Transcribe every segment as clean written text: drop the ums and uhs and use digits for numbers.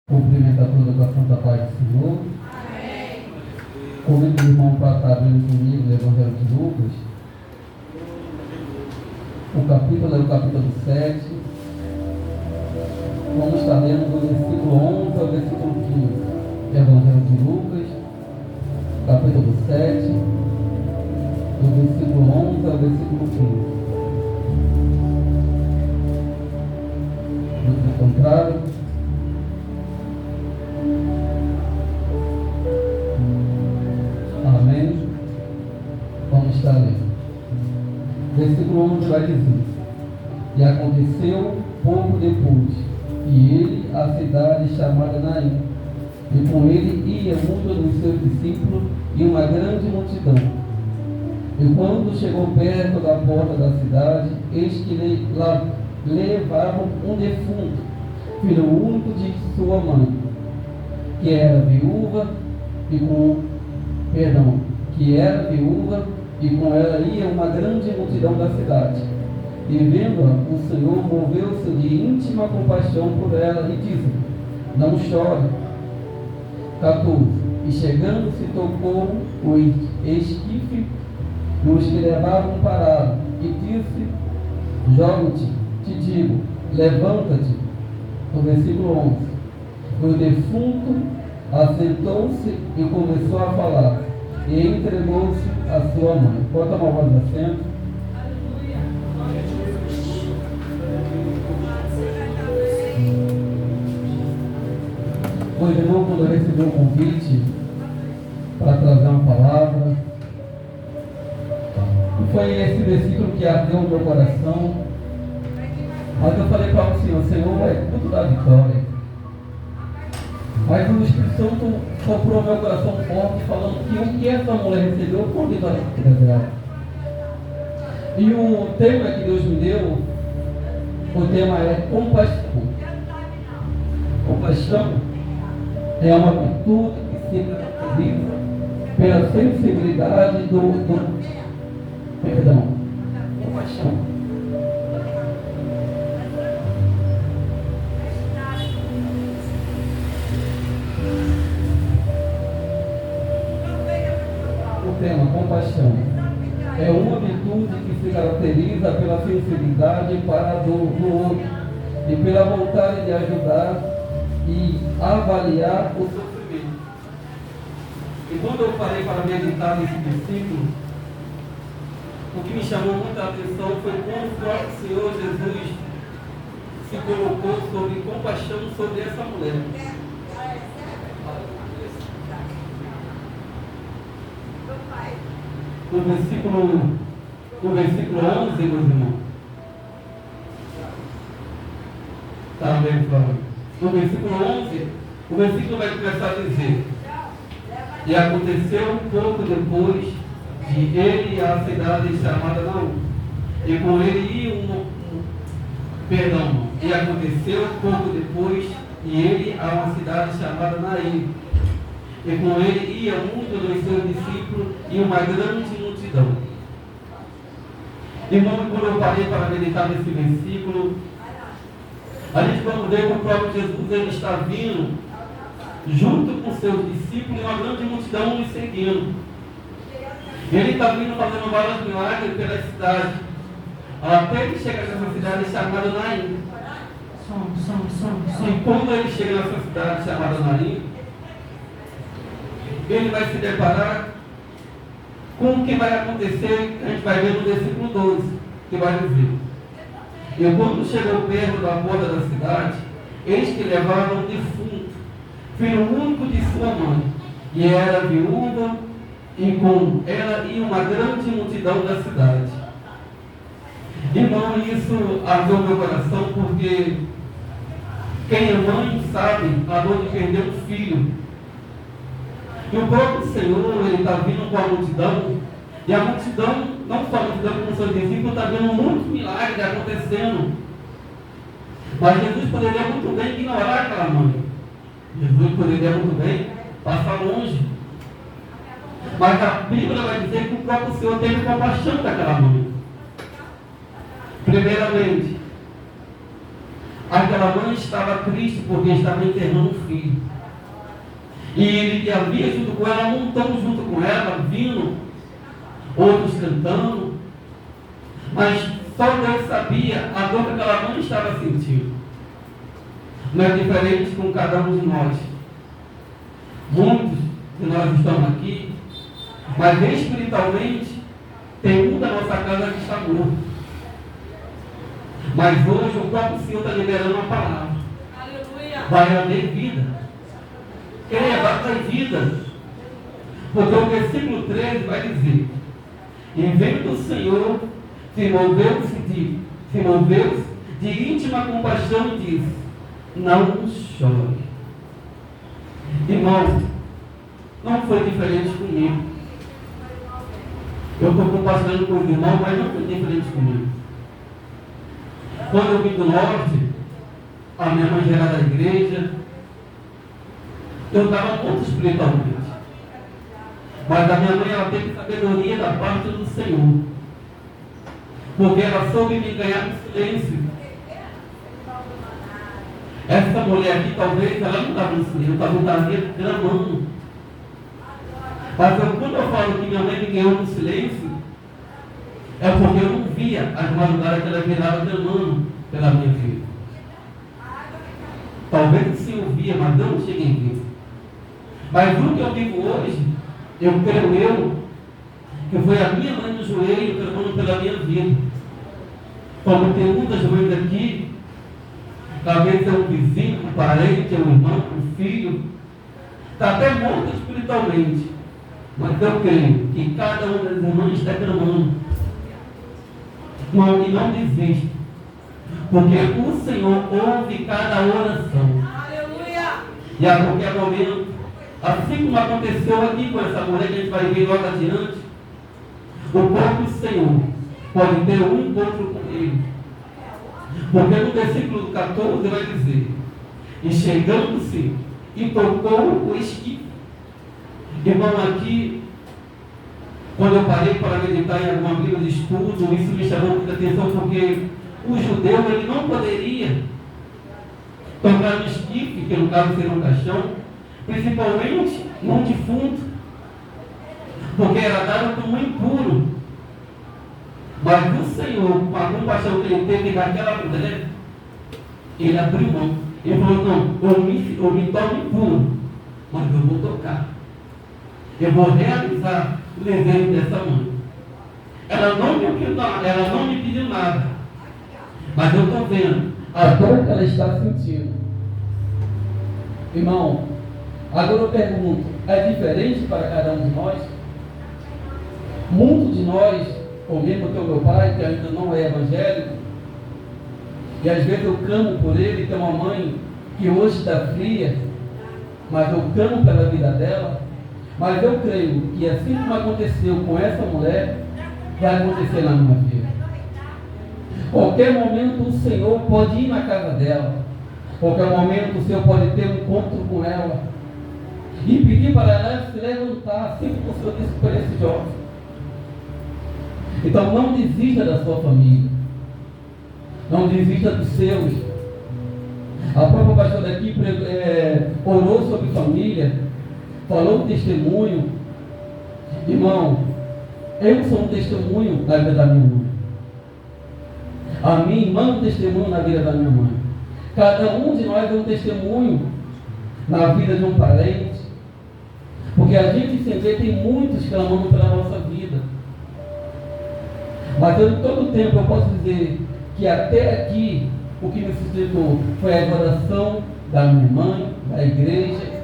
Cumprimento a toda com a santa paz do Senhor. Amém. Convido o irmão para estar abrindo comigo o Evangelho de Lucas. O capítulo é o capítulo 7. Vamos estar lendo do versículo 11 ao versículo 15. Evangelho de Lucas, capítulo 7, do versículo 11 ao versículo 15. Nos encontraram? Amém? Vamos estar lendo. Versículo 11 vai dizer: E aconteceu pouco depois, que ele, a cidade chamada Naim, e com ele ia muitos dos seus discípulos e uma grande multidão. E quando chegou perto da porta da cidade, eis que levavam um defunto, filho único de sua mãe, que era viúva, e com ela ia uma grande multidão da cidade. E vendo-a, o Senhor moveu-se de íntima compaixão por ela e disse: Não chore. 14. E chegando-se, tocou o esquife dos que levavam parado, e disse: Jogo-te, te digo, levanta-te. No versículo 11. O defunto assentou-se e começou a falar, e entregou-se a sua mãe. Pode tomar voz de assento. Hoje, irmão, quando eu recebi um convite para trazer uma palavra, foi esse versículo que ardeu no meu coração. Mas eu falei para o Senhor, é tudo da vitória. Mas o Espírito Santo soprou meu coração forte, falando que o que essa mulher recebeu foi a vitória dela. E o tema que Deus me deu, o tema é compaixão. Compaixão é uma virtude que se caracteriza pela sensibilidade do perdão. Compaixão. O tema compaixão é uma virtude que se caracteriza pela sensibilidade para a dor do outro e pela vontade de ajudar e avaliar o sofrimento. E quando eu parei para meditar nesse versículo, o que me chamou muita atenção foi como o próprio Senhor Jesus se colocou sobre compaixão sobre essa mulher. No versículo 11, meus irmãos. Está bem, Flávio? No versículo 11, o versículo vai começar a dizer: E aconteceu um pouco depois de ele e a cidade chamada Naum, e com ele ia E aconteceu um pouco depois de ele a uma cidade chamada Naim, e com ele ia muitos dos seus discípulos e uma grande multidão. Irmão, quando eu parei para meditar nesse versículo, a gente vamos ver que o próprio Jesus ele está vindo junto com seus discípulos e uma grande multidão lhe seguindo. Ele está vindo fazendo vários milagres pela cidade, até ele chegar nessa cidade chamada Naim. E quando ele chega nessa cidade chamada Naim, ele vai se deparar com o que vai acontecer, a gente vai ver no versículo 12, que vai dizer: E quando chegou perto da porta da cidade, eis que levaram um defunto, filho único de sua mãe, e era viúva, e com ela ia uma grande multidão da cidade. Irmão, isso ardeu meu coração, porque quem é mãe sabe a dor de perder um filho. E o próprio Senhor, ele está vindo com a multidão, e a multidão, não só a multidão como seus discípulos, está vendo muitos milagres acontecendo. Mas Jesus poderia muito bem ignorar aquela mãe. Jesus poderia muito bem passar longe. Mas a Bíblia vai dizer que o próprio Senhor teve compaixão daquela mãe. Primeiramente, Aquela mãe estava triste porque estava internando um filho. E ele havia junto com ela, montando junto com ela, vindo, outros cantando. Mas só Deus sabia a dor que aquela mãe estava sentindo. Não é diferente com cada um de nós. Muitos de nós estamos aqui, mas espiritualmente tem um da nossa casa que está morto. Mas hoje o próprio Senhor está liberando uma palavra. Aleluia. Vai haver vida. Creia, vai ter vida. Porque o versículo 13 vai dizer: e vendo o Senhor, se moveu-se de íntima compaixão e disse: não chore. Irmão, não foi diferente comigo. Eu estou compartilhando com os irmãos, mas não foi diferente comigo. Quando eu vim do norte, a minha mãe já era da igreja, eu estava muito espiritualmente. Mas a minha mãe, ela teve sabedoria da parte do Senhor. Porque ela soube me ganhar no silêncio. Essa mulher aqui, talvez, ela não estava no silêncio, ela estaria clamando. Mas quando eu falo que minha mãe me ganhou no silêncio, é porque eu não via as madrugadas que ela virava clamando pela minha vida. Talvez o Senhor via, mas eu não cheguei a ver. Mas o que eu vivo hoje, eu creio que foi a minha mãe no joelho clamando pela minha vida. Como tem muitas mães aqui, talvez é um vizinho, um parente, um irmão, um filho, está até morto espiritualmente. Mas eu creio que cada um das irmãs está clamando. Não, e não desista. Porque o Senhor ouve cada oração. Aleluia! E a qualquer momento, assim como aconteceu aqui com essa mulher que a gente vai ver logo adiante, o próprio Senhor pode ter um encontro com ele. Porque no versículo 14 vai dizer: e chegando-se e tocou o esquife. Irmão, aqui, quando eu parei para meditar em alguma Bíblia de estudo, isso me chamou muita atenção, porque o judeu ele não poderia tocar no esquife, que no caso seria um caixão, principalmente num defunto, porque era dado como impuro. Mas o Senhor, com a compaixão que ele teve naquela mulher, ele abriu mão. Ele falou: não, eu me torno impuro, mas eu vou tocar. Eu vou realizar o desejo dessa mãe. Ela não me pediu nada. Mas eu estou vendo a dor que ela está sentindo. Irmão, agora eu pergunto: é diferente para cada um de nós? Muitos de nós, ou mesmo o meu pai, que ainda não é evangélico, e às vezes eu clamo por ele, tem uma mãe que hoje está fria, mas eu clamo pela vida dela. Mas eu creio que assim como aconteceu com essa mulher, vai acontecer na minha vida. Qualquer momento o Senhor pode ir na casa dela. Qualquer momento o Senhor pode ter um encontro com ela e pedir para ela se levantar, assim como o Senhor disse para esse jovem. Então não desista da sua família. Não desista dos seus. A própria pastora aqui orou sobre família. Falou um testemunho. Irmão, eu sou um testemunho na vida da minha mãe. A minha irmã é um testemunho na vida da minha mãe. Cada um de nós é um testemunho na vida de um parente. Porque a gente sempre tem muitos clamando pela nossa vida. Mas em todo tempo eu posso dizer que até aqui o que me sustentou foi a adoração da minha mãe, da igreja,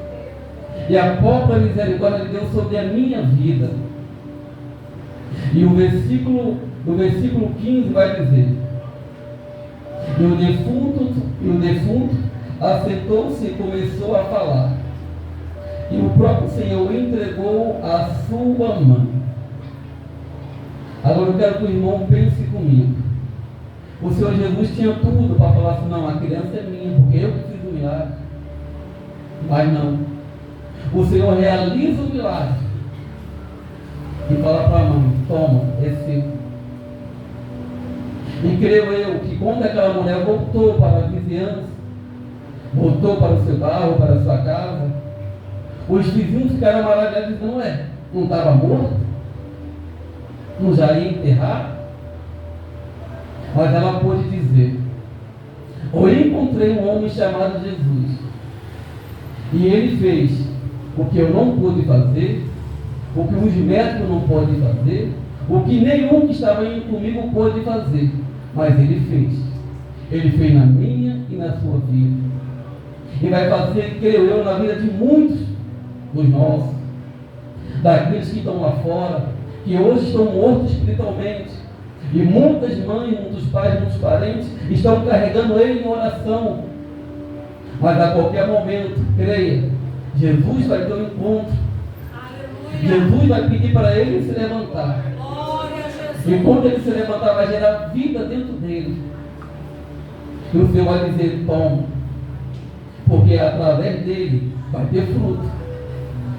e a própria misericórdia de Deus sobre a minha vida. E o versículo 15 vai dizer: e o defunto assentou-se e começou a falar, e o próprio Senhor entregou a sua mãe. Agora eu quero que o irmão pense comigo. O Senhor Jesus tinha tudo para falar assim: não, a criança é minha, porque eu preciso do milagre. Mas não. O Senhor realiza o milagre e fala para a mãe: toma, é seu. E creio eu que quando aquela mulher voltou para a vizinhança, voltou para o seu bairro, para a sua casa, os vizinhos ficaram maravilhados, dizendo, não estava morto? Não já ia enterrar? Mas ela pôde dizer, eu encontrei um homem chamado Jesus, e ele fez o que eu não pude fazer, o que os médicos não podem fazer, o que nenhum que estava indo comigo pôde fazer, mas ele fez. Ele fez na minha e na sua vida. E vai fazer, creio eu, na vida de muitos dos nossos, daqueles que estão lá fora, que hoje estão mortos espiritualmente. E muitas mães, muitos pais, muitos parentes estão carregando ele em oração. Mas a qualquer momento, creia, Jesus vai ter um encontro. Aleluia. Jesus vai pedir para ele se levantar. E quando ele se levantar, vai gerar vida dentro dele. E o Senhor vai dizer, toma. Porque através dele vai ter fruto.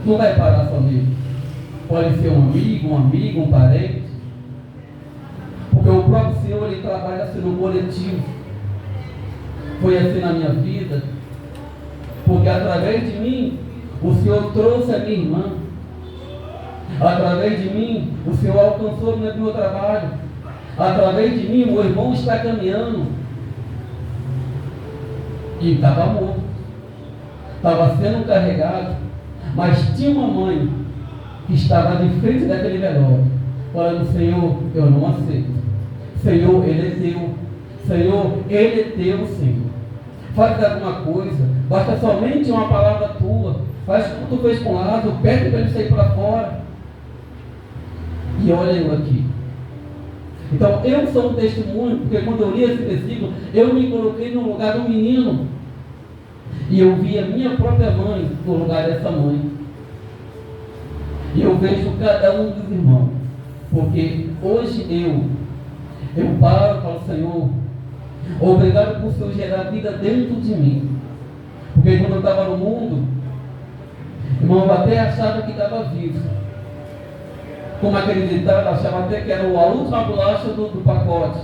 Não vai parar só nele. Pode ser um amigo, um parente. Porque o próprio Senhor, ele trabalha assim no coletivo. Foi assim na minha vida. Porque através de mim, o Senhor trouxe a minha irmã. Através de mim, o Senhor alcançou no meu trabalho. Através de mim, o meu irmão está caminhando. E estava morto. Estava sendo carregado. Mas tinha uma mãe que estava de frente daquele velório, falando, Senhor, eu não aceito. Senhor, ele é teu. Senhor, ele é teu, Senhor. Faz alguma coisa. Basta somente uma palavra tua. Faz como tu fez com Lázaro. Pede para ele sair para fora. E olha eu aqui. Então eu sou um testemunho, porque quando eu li esse versículo, eu me coloquei no lugar do menino. E eu vi a minha própria mãe no lugar dessa mãe. E eu vejo cada um dos irmãos. Porque hoje eu paro e falo, Senhor, obrigado por o Senhor gerar vida dentro de mim. Porque quando eu estava no mundo, irmão, eu até achava que estava vivo. Como aquele ditado, achava até que era a última bolacha do pacote.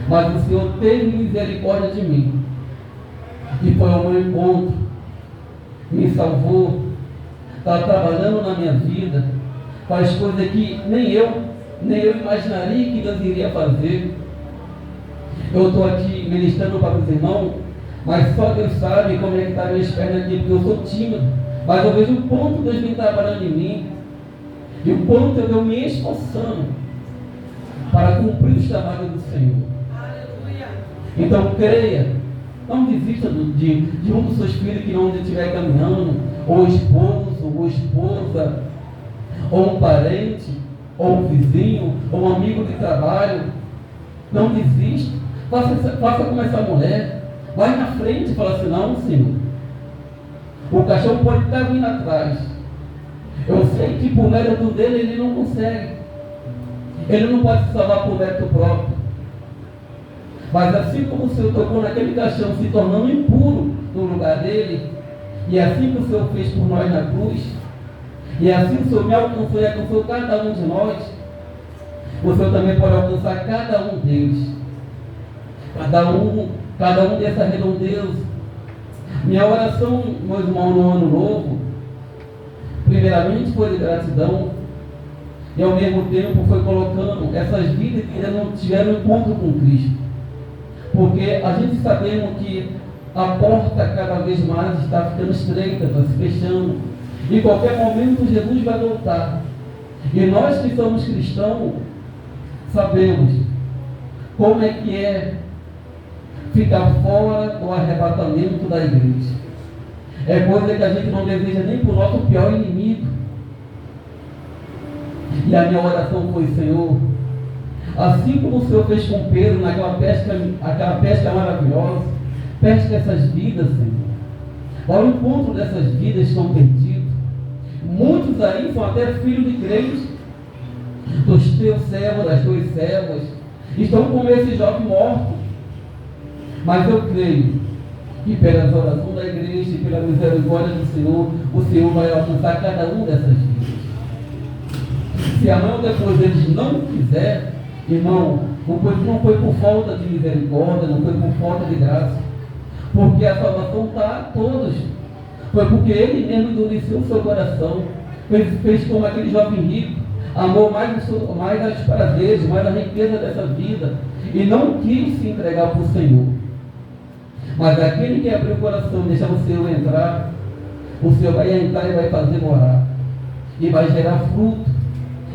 Mas o Senhor teve misericórdia de mim. E foi ao meu encontro. Me salvou. Está trabalhando na minha vida. Faz coisas que nem eu imaginaria que Deus iria fazer. Eu estou aqui ministrando para os irmãos, mas só Deus sabe como é que está minhas pernas aqui, porque eu sou tímido. Mas eu vejo o quanto Deus vem trabalhando em mim. E o quanto eu estou me esforçando para cumprir os trabalhos do Senhor. Aleluia. Então creia, não desista de um dos seus filhos que não estiver caminhando, ou esposo, ou esposa, ou um parente, ou um vizinho, ou um amigo de trabalho. Não desista. Faça como essa mulher. Vai na frente e fala assim, não, Senhor. O cachorro pode estar vindo atrás. Eu sei que por mérito dele ele não consegue. Ele não pode se salvar por mérito próprio. Mas assim como o Senhor tocou naquele caixão, se tornando impuro no lugar dele, e assim que o Senhor fez por nós na cruz, e assim o Senhor me alcançou e alcançou cada um de nós, o Senhor também pode alcançar cada um deles. Cada um dessa redondeza. Minha oração, meus irmãos, no ano novo, primeiramente foi de gratidão, e ao mesmo tempo foi colocando essas vidas que ainda não tiveram encontro com Cristo. Porque a gente sabemos que a porta cada vez mais está ficando estreita, está se fechando. Em qualquer momento Jesus vai voltar. E nós que somos cristãos, sabemos como é que é ficar fora do arrebatamento da igreja. É coisa que a gente não deseja nem para o nosso pior inimigo. E a minha oração foi, Senhor, assim como o Senhor fez com Pedro naquela pesca maravilhosa, pesca essas vidas, Senhor. Ao encontro dessas vidas que estão perdidas. Muitos aí são até filhos de crentes, dos teus servos, das tuas servas, estão como esse jovem morto. Mas eu creio que pelas orações da igreja e pela misericórdia do Senhor, o Senhor vai alcançar cada um dessas vidas. Se amanhã ou depois eles não quiser, irmão, Não foi por falta de misericórdia, não foi por falta de graça. Porque a salvação está a todos. Foi porque Ele mesmo endureceu o seu coração. Fez como aquele jovem rico. Amou mais as prazeres, mais a riqueza dessa vida. E não quis se entregar para o Senhor. Mas aquele que abriu o coração, deixa o Senhor entrar, o Senhor vai entrar e vai fazer morar. E vai gerar fruto.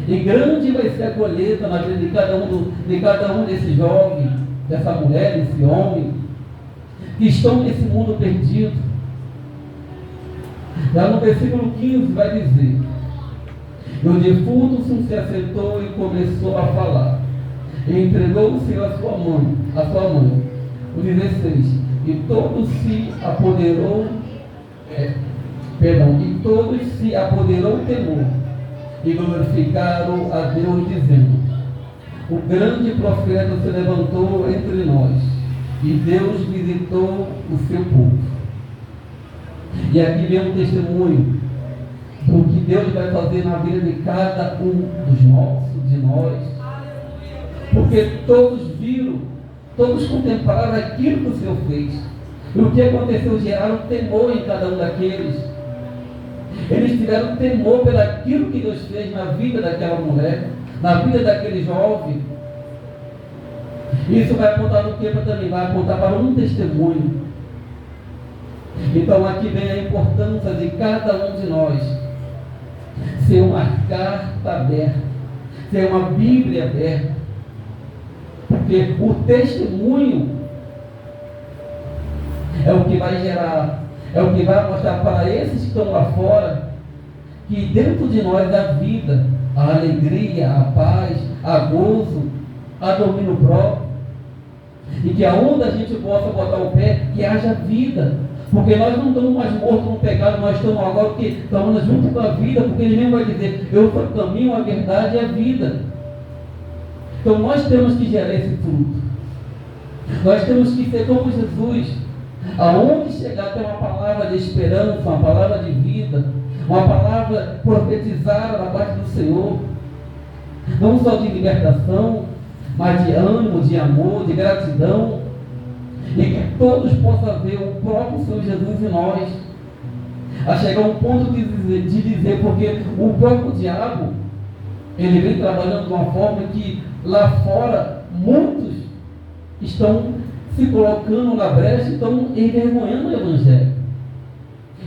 E grande vai ser a colheita na vida de cada um desses jovens, dessa mulher, desse homem, que estão nesse mundo perdido. Já no versículo 15 vai dizer: e o defunto se assentou e começou a falar. E entregou o Senhor a sua mãe. O 16. E todos se apoderou o temor. E glorificaram a Deus, dizendo: o grande profeta se levantou entre nós. E Deus visitou o seu povo. E aqui vem um testemunho do que Deus vai fazer na vida de cada um de nós. Porque todos viram, todos contemplaram aquilo que o Senhor fez. E o que aconteceu? Geraram temor em cada um daqueles. Eles tiveram temor pelo aquilo que Deus fez na vida daquela mulher, na vida daquele jovem. Isso vai apontar no que também? Vai apontar para um testemunho. Então aqui vem a importância de cada um de nós ser uma carta aberta, ser uma Bíblia aberta. Porque o testemunho é o que vai gerar, é o que vai mostrar para esses que estão lá fora que dentro de nós há vida, a alegria, a paz, a gozo, a domínio próprio. E que aonde a gente possa botar o pé, que haja vida. Porque nós não estamos mais mortos no pecado, nós estamos agora porque estamos junto com a vida, porque Ele mesmo vai dizer: eu sou o caminho, a verdade e a vida. Então nós temos que gerar esse fruto. Nós temos que ser como Jesus. Aonde chegar tem uma palavra de esperança, uma palavra de vida, uma palavra profetizada da parte do Senhor. Não só de libertação, mas de ânimo, de amor, de gratidão. E que todos possam ver o próprio Senhor Jesus em nós. A chegar a um ponto de dizer, porque o próprio diabo, ele vem trabalhando de uma forma que lá fora muitos estão se colocando na brecha, estão envergonhando o Evangelho.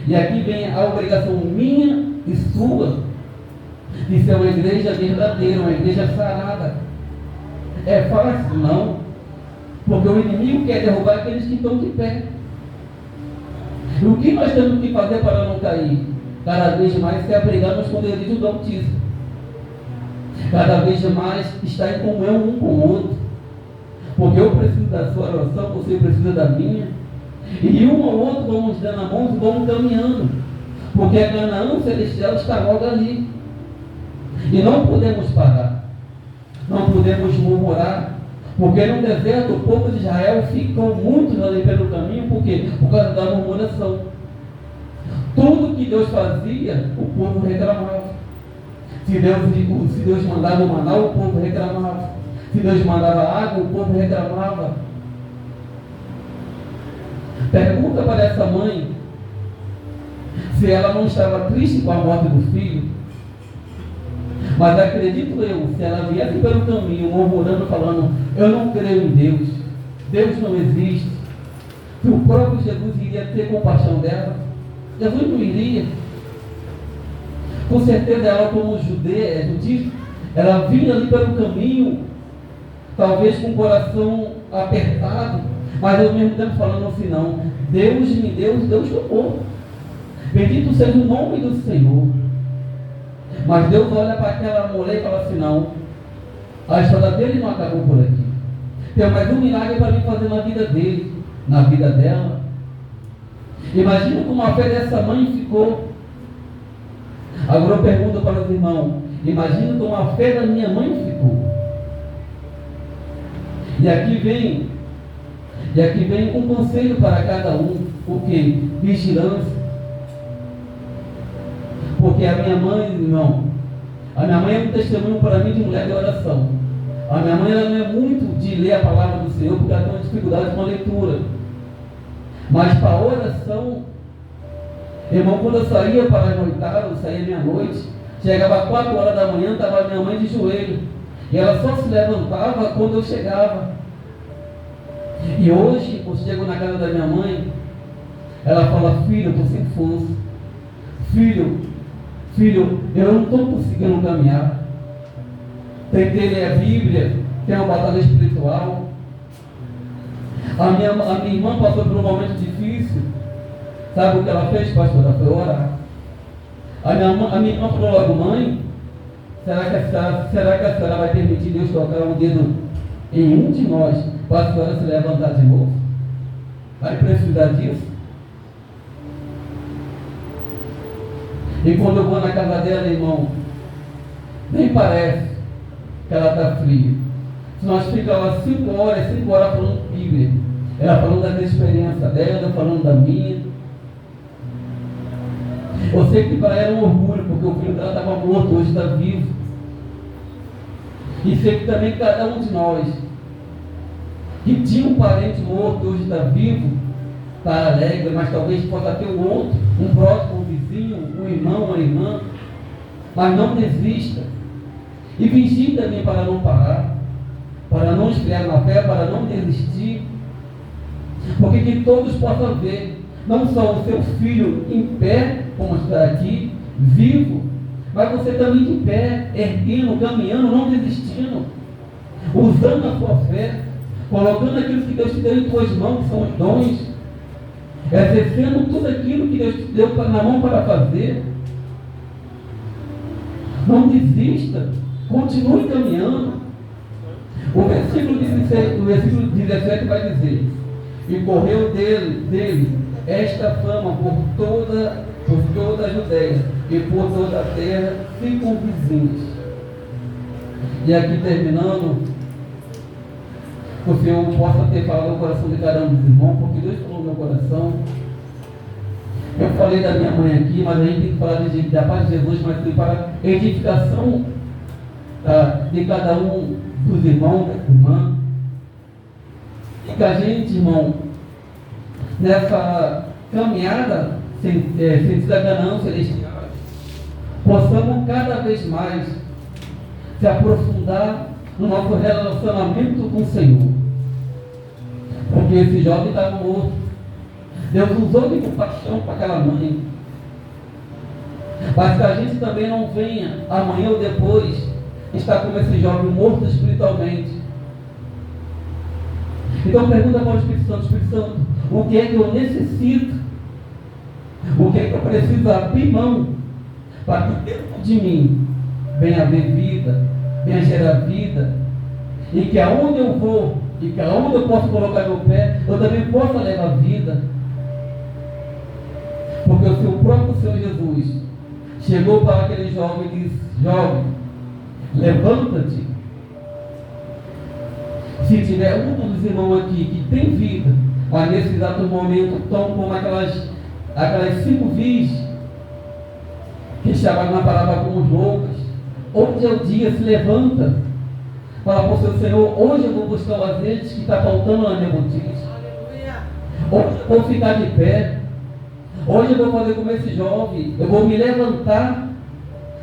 E aqui vem a obrigação minha e sua de ser uma igreja verdadeira, uma igreja sarada. É fácil? Não. Porque o inimigo quer derrubar aqueles que estão de pé. E o que nós temos que fazer para não cair? Cada vez mais se abrigar no esconderijo do Altíssimo. Cada vez mais estar em comunhão um com o outro. Porque eu preciso da sua oração, você precisa da minha. E um ao outro vamos dando a mão e vamos caminhando. Porque a Canaã celestial está logo ali. E não podemos parar. Não podemos murmurar. Porque no deserto o povo de Israel ficou muitos ali pelo caminho. Por quê? Por causa da murmuração. Tudo que Deus fazia, o povo reclamava. Se Deus mandava o maná, o povo reclamava. Se Deus mandava água, o povo reclamava. Pergunta para essa mãe se ela não estava triste com a morte do filho. Mas acredito eu, se ela viesse pelo caminho, murmurando, falando: eu não creio em Deus, Deus não existe, se o próprio Jesus iria ter compaixão dela, Jesus não iria. Com certeza ela, como judia, ela vinha ali pelo caminho, talvez com o coração apertado, mas ao mesmo tempo falando assim: não, Deus me deu, Deus tomou. Bendito seja o nome do Senhor. Mas Deus olha para aquela mulher e fala assim: não, a história dele não acabou por aqui. Tem mais um milagre para mim fazer na vida dele, na vida dela. Imagina como a fé dessa mãe ficou. Agora eu pergunto para os irmãos: imagina como a fé da minha mãe ficou. E aqui vem um conselho para cada um. O que? Vigilância. Porque a minha mãe, irmão, a minha mãe é um testemunho para mim de mulher de oração. A minha mãe ela não é muito de ler a palavra do Senhor, porque ela tem uma dificuldade com a leitura. Mas para a oração, irmão, quando eu saía para a noitada, eu saía meia-noite, chegava às 4 horas da manhã, estava minha mãe de joelho. E ela só se levantava quando eu chegava. E hoje, quando eu chego na casa da minha mãe, ela fala: filho, eu estou sem força. Filho, eu não estou conseguindo caminhar. Tentei ler a Bíblia, tem uma batalha espiritual. A minha irmã passou por um momento difícil. Sabe o que ela fez, pastor? Ela foi orar. A minha irmã falou logo: mãe, será que a senhora vai permitir Deus tocar um dedo em um de nós para a senhora se levantar de novo? Vai precisar disso? E quando eu vou na casa dela, irmão, nem parece que ela está fria. Se nós ficamos lá 5 horas falando Bíblia, ela falando da experiência dela, falando da minha. Eu sei que para ela é um orgulho, porque o filho dela estava morto, hoje está vivo. E sei que também cada um de nós que tinha um parente morto, hoje está vivo, está alegre, mas talvez possa ter um outro, um próximo, um vizinho, um irmão, uma irmã. Mas não desista. E vigie também para não parar, para não esfriar na fé, para não desistir. Porque que todos possam ver, não só o seu filho em pé, como está aqui, vivo, mas você também de pé, erguendo, caminhando, não desistindo, usando a sua fé, colocando aquilo que Deus te deu em tuas mãos, que são os dons, exercendo tudo aquilo que Deus te deu na mão para fazer. Não desista, continue caminhando. O versículo 17 vai dizer: e correu dele esta fama por toda a Judeia e por toda a terra circunvizinhas. E aqui terminando, o Senhor possa ter falado no coração de cada um dos irmãos, porque Deus falou no meu coração. Eu falei da minha mãe aqui, mas a gente tem que falar da paz de Jesus, mas tem para a edificação de cada um dos irmãos, da irmã. E que a gente, irmão, nessa caminhada sentido da ganância celestial, possamos cada vez mais se aprofundar no nosso relacionamento com o Senhor. Porque esse jovem estava morto. Deus usou de compaixão para aquela mãe. Mas que a gente também não venha amanhã ou depois estar como esse jovem morto espiritualmente. Então pergunta para o Espírito Santo: o que é que eu necessito? O que é que eu preciso abrir mão para que dentro de mim venha haver vida, venha gerar vida, e que aonde eu vou, e que aonde eu posso colocar meu pé, eu também possa levar vida. Porque o seu próprio Senhor Jesus chegou para aquele jovem e disse: jovem, levanta-te. Se tiver um dos irmãos aqui que tem vida, mas nesse exato momento estão como aquelas 5 virgens que chamaram na palavra como loucas, hoje é o dia, se levanta. Fala para o seu Senhor: hoje eu vou buscar o azeite que está faltando na minha botija. Hoje eu vou ficar de pé. Hoje eu vou fazer como esse jovem, eu vou me levantar.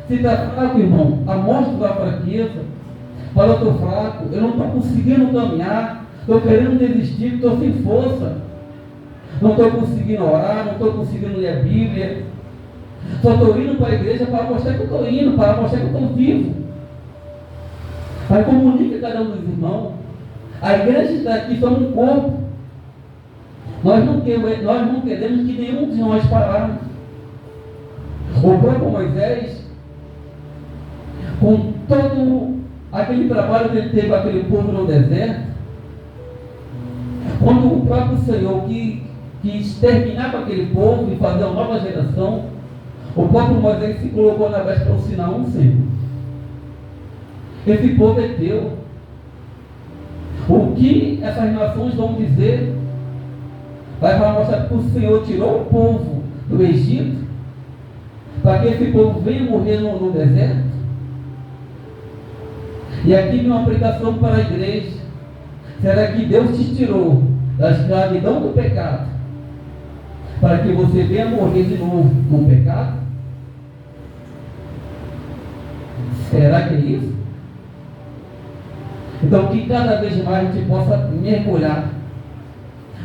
Se está fraco, irmão, amostra da fraqueza. Fala: eu estou fraco, eu não estou conseguindo caminhar, estou querendo desistir, estou sem força, não estou conseguindo orar, não estou conseguindo ler a Bíblia, só estou indo para a igreja para mostrar que eu estou indo, para mostrar que eu estou vivo. Aí comunica cada um dos irmãos. A igreja está aqui, somos um corpo. Nós não queremos que nenhum de nós pararmos. O próprio Moisés, com todo aquele trabalho que ele teve com aquele povo no deserto, quando o próprio Senhor quis terminar com aquele povo e fazer uma nova geração, o próprio Moisés se colocou na brecha para ensinar um Senhor. Esse povo é teu. O que essas nações vão dizer? Vai para mostrar que o Senhor tirou o povo do Egito para que esse povo venha morrer no deserto. E aqui vem uma aplicação para a igreja. Será que Deus te tirou da escravidão do pecado para que você venha morrer de novo no pecado? Será que é isso? Então, que cada vez mais a gente possa mergulhar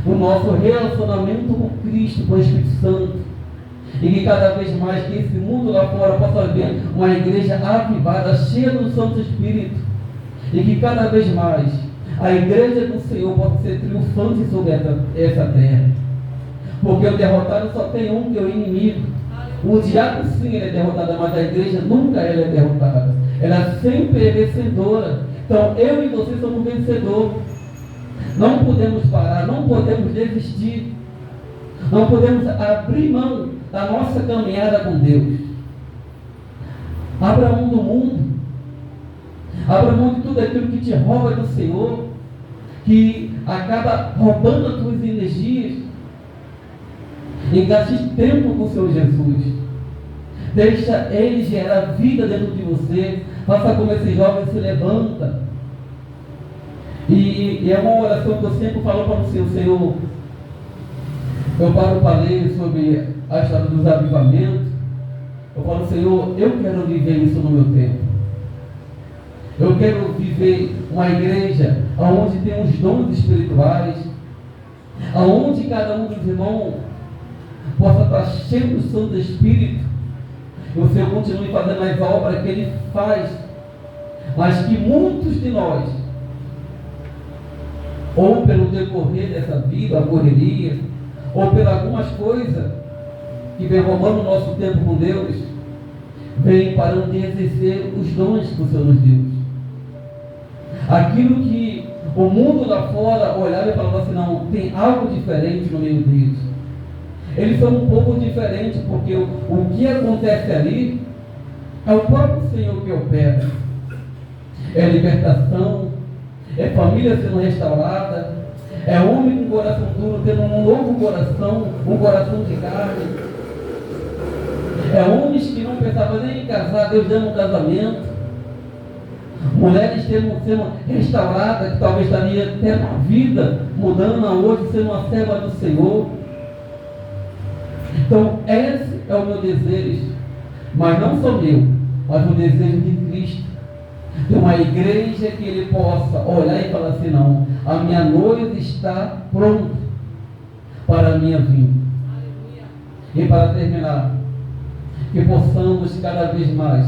o nosso relacionamento com Cristo, com o Espírito Santo, e que cada vez mais que esse mundo lá fora possa ver uma igreja avivada, cheia do Santo Espírito, e que cada vez mais a igreja do Senhor possa ser triunfante sobre essa terra, porque o derrotado só tem um, que é o inimigo. O diabo sim ele é derrotado, mas a igreja nunca ela é derrotada, ela sempre é vencedora. Então eu e você somos vencedores. Não podemos parar, não podemos desistir, não podemos abrir mão da nossa caminhada com Deus. Abra mão do mundo, abra mão de tudo aquilo que te rouba do Senhor, que acaba roubando as tuas energias, e gaste tempo com o Senhor Jesus. Deixa Ele gerar vida dentro de você. Faça como esse jovem se levanta. E é uma oração que eu sempre falo para o Senhor. Eu paro para ler sobre a história dos avivamentos. Eu falo, Senhor, eu quero viver isso no meu tempo. Eu quero viver uma igreja onde tem os dons espirituais, onde cada um dos irmãos possa estar cheio do Santo Espírito, e o Senhor continue fazendo as obras que Ele faz, mas que muitos de nós, ou pelo decorrer dessa vida, a correria, ou por algumas coisas que vem roubando o nosso tempo com Deus, vem parando de exercer os dons que o Senhor nos deu. Aquilo que o mundo lá fora olhava e falava assim, não, tem algo diferente no meio deles. Eles são um povo diferente, porque o que acontece ali é o próprio Senhor que opera. É libertação, é família sendo restaurada, é homem com coração duro tendo um novo coração, um coração de carne. É homens que não pensavam nem em casar, Deus dando um casamento. Mulheres sendo restauradas, que talvez estaria até na vida, mudando hoje, sendo uma serva do Senhor. Então, esse é o meu desejo, mas não só meu, mas o desejo de Cristo. De uma igreja que Ele possa olhar e falar assim, não, a minha noiva está pronta para a minha vinda. E para terminar, que possamos cada vez mais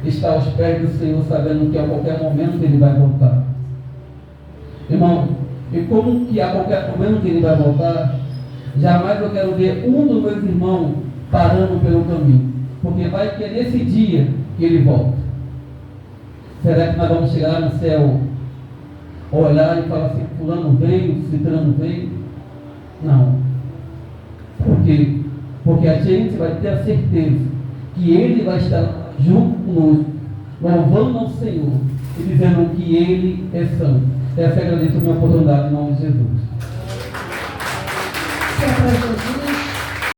estar aos pés do Senhor, sabendo que a qualquer momento Ele vai voltar. Irmão, e como que a qualquer momento Ele vai voltar, jamais eu quero ver um dos meus irmãos parando pelo caminho, porque vai que é nesse dia que Ele volta. Será que nós vamos chegar lá no céu, olhar e falar assim, fulano veio, ciclano veio? Não. Por quê? Porque a gente vai ter a certeza que Ele vai estar junto conosco, louvando ao Senhor e dizendo que Ele é santo. Essa é a minha oportunidade em nome de Jesus.